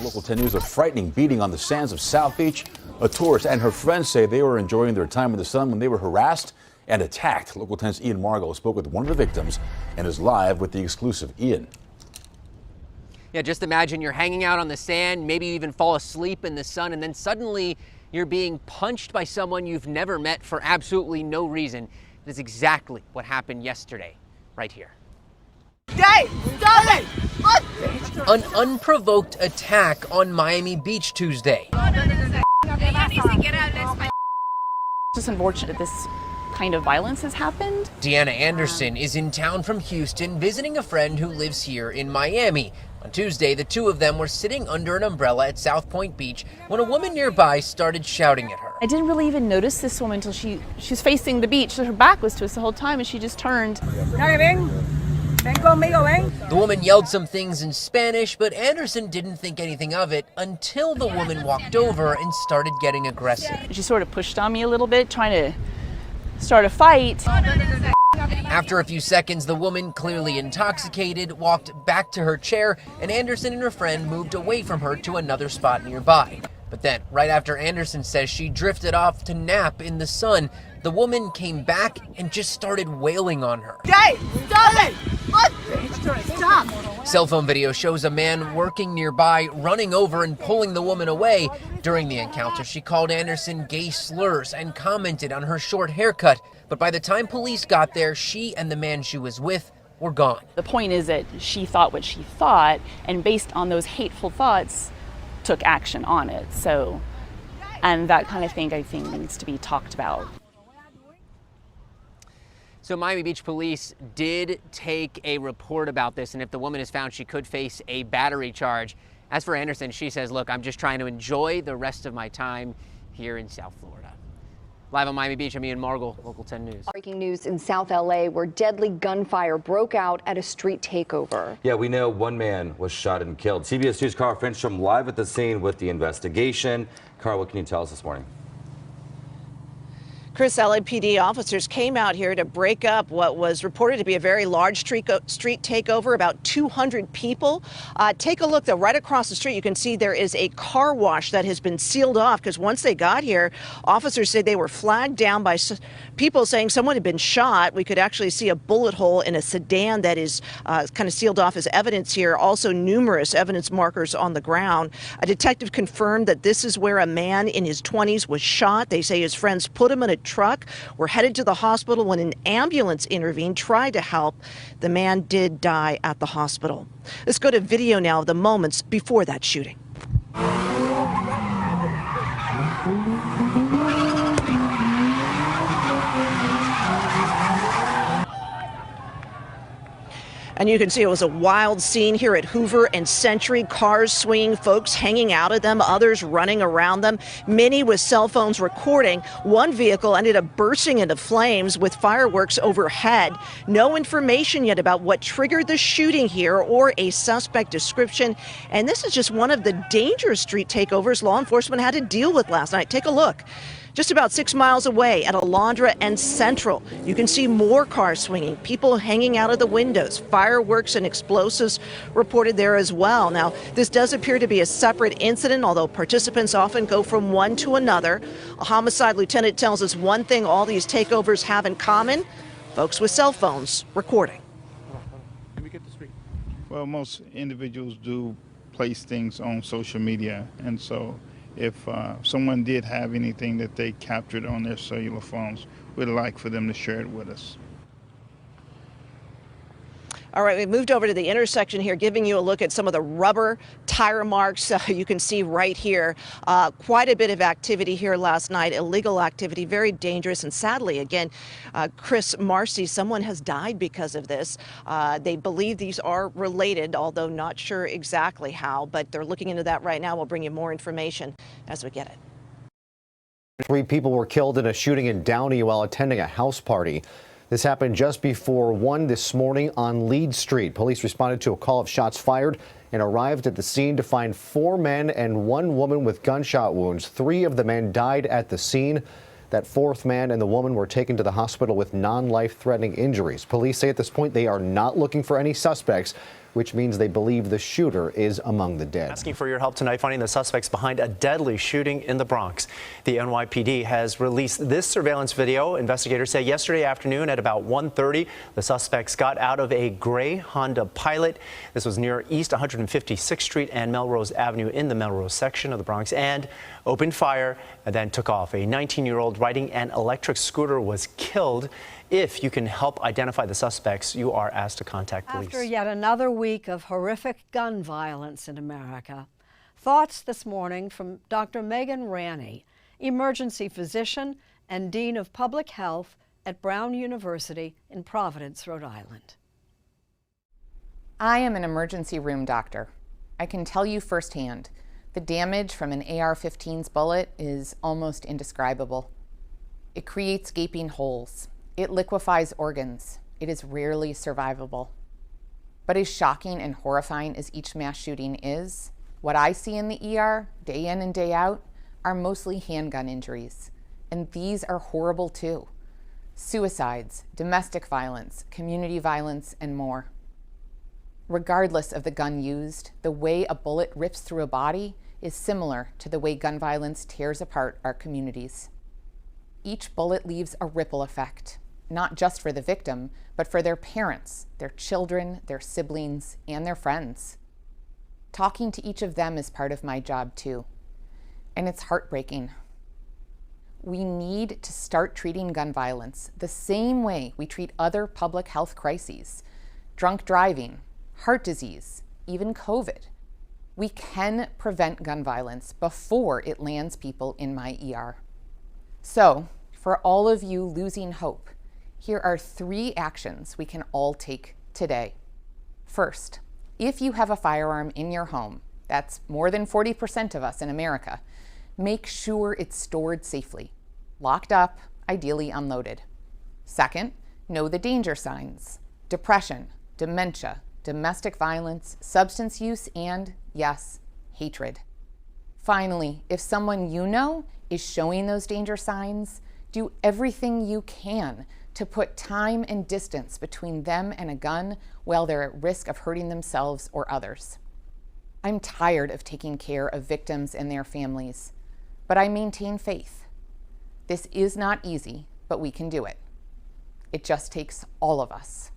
Local 10 News, a frightening beating on the sands of South Beach. A tourist and her friends say they were enjoying their time in the sun when they were harassed and attacked. Local 10's Ian Margot spoke with one of the victims and is live with the exclusive. Ian. Yeah, just imagine you're hanging out on the sand, maybe you even fall asleep in the sun, and then suddenly you're being punched by someone you've never met for absolutely no reason. That's exactly what happened yesterday, right here. An unprovoked attack on Miami Beach Tuesday. It's unfortunate this kind of violence has happened. Deanna Anderson is in town from Houston visiting a friend who lives here in Miami. On Tuesday, the two of them were sitting under an umbrella at South Point Beach when a woman nearby started shouting at her. I didn't really even notice this woman until she's facing the beach. So her back was to us the whole time and she just turned. The woman yelled some things in Spanish, but Anderson didn't think anything of it until the woman walked over and started getting aggressive. She sort of pushed on me a little bit, trying to start a fight. After a few seconds, the woman, clearly intoxicated, walked back to her chair, and Anderson and her friend moved away from her to another spot nearby. But then, right after Anderson says she drifted off to nap in the sun, the woman came back and just started wailing on her. Stop! Cell phone video shows a man working nearby running over and pulling the woman away. During the encounter, she called Anderson gay slurs and commented on her short haircut. But by the time police got there, she and the man she was with were gone. The point is that she thought what she thought, and based on those hateful thoughts, took action on it. So, and that kind of thing I think needs to be talked about. So Miami Beach police did take a report about this, and if the woman is found, she could face a battery charge. As for Anderson, she says, look, I'm just trying to enjoy the rest of my time here in South Florida. Live on Miami Beach, I'm Ian Margle, Local 10 News. Breaking news in South LA where deadly gunfire broke out at a street takeover. Yeah, we know one man was shot and killed. CBS News' Carl Finstrom live at the scene with the investigation. Carl, what can you tell us this morning? Chris, LAPD officers came out here to break up what was reported to be a very large street takeover, about 200 people. Take a look, though, right across the street. You can see there is a car wash that has been sealed off because once they got here, officers said they were flagged down by people saying someone had been shot. We could actually see a bullet hole in a sedan that is kind of sealed off as evidence here. Also, numerous evidence markers on the ground. A detective confirmed that this is where a man in his 20s was shot. They say his friends put him in a truck, were headed to the hospital when an ambulance intervened, tried to help. The man did die at the hospital. Let's go to video now of the moments before that shooting. And you can see it was a wild scene here at Hoover and Century. Cars swinging, folks hanging out of them, others running around them, many with cell phones recording. One vehicle ended up bursting into flames with fireworks overhead. No information yet about what triggered the shooting here or a suspect description. And this is just one of the dangerous street takeovers law enforcement had to deal with last night. Take a look. Just about 6 miles away at Alondra and Central, you can see more cars swinging, people hanging out of the windows, fireworks and explosives reported there as well. Now, this does appear to be a separate incident, although participants often go from one to another. A homicide lieutenant tells us one thing all these takeovers have in common: folks with cell phones recording. Well, most individuals do place things on social media, and so if someone did have anything that they captured on their cellular phones, we'd like for them to share it with us. All right, we've moved over to the intersection here, giving you a look at some of the rubber tire marks you can see right here. Quite a bit of activity here last night, illegal activity, very dangerous. And sadly, again, Chris Marcy, someone has died because of this. They believe these are related, although not sure exactly how, but they're looking into that right now. We'll bring you more information as we get it. 3 people were killed in a shooting in Downey while attending a house party. This happened just before 1 this morning on Lead Street. Police responded to a call of shots fired and arrived at the scene to find 4 men and 1 woman with gunshot wounds. 3 of the men died at the scene. That 4th man and the woman were taken to the hospital with non-life-threatening injuries. Police say at this point they are not looking for any suspects. which means they believe the shooter is among the dead. Asking for your help tonight finding the suspects behind a deadly shooting in the Bronx. The NYPD has released this surveillance video. Investigators say yesterday afternoon at about 1:30, the suspects got out of a gray Honda Pilot. This was near East 156th Street and Melrose Avenue in the Melrose section of the Bronx, and opened fire and then took off. A 19-year-old riding an electric scooter was killed. If you can help identify the suspects, you are asked to contact police. After yet another week of horrific gun violence in America, thoughts this morning from Dr. Megan Ranney, emergency physician and Dean of Public Health at Brown University in Providence, Rhode Island. I am an emergency room doctor. I can tell you firsthand, the damage from an AR-15's bullet is almost indescribable. It creates gaping holes. It liquefies organs. It is rarely survivable. But as shocking and horrifying as each mass shooting is, what I see in the ER, day in and day out, are mostly handgun injuries. And these are horrible too. Suicides, domestic violence, community violence, and more. Regardless of the gun used, the way a bullet rips through a body is similar to the way gun violence tears apart our communities. Each bullet leaves a ripple effect, not just for the victim, but for their parents, their children, their siblings, and their friends. Talking to each of them is part of my job too, and it's heartbreaking. We need to start treating gun violence the same way we treat other public health crises, drunk driving, heart disease, even COVID. We can prevent gun violence before it lands people in my ER. So, for all of you losing hope, here are 3 actions we can all take today. First, if you have a firearm in your home, that's more than 40% of us in America, make sure it's stored safely, locked up, ideally unloaded. Second, know the danger signs: depression, dementia, domestic violence, substance use, and, yes, hatred. Finally, if someone you know is showing those danger signs, do everything you can to put time and distance between them and a gun while they're at risk of hurting themselves or others. I'm tired of taking care of victims and their families, but I maintain faith. This is not easy, but we can do it. It just takes all of us.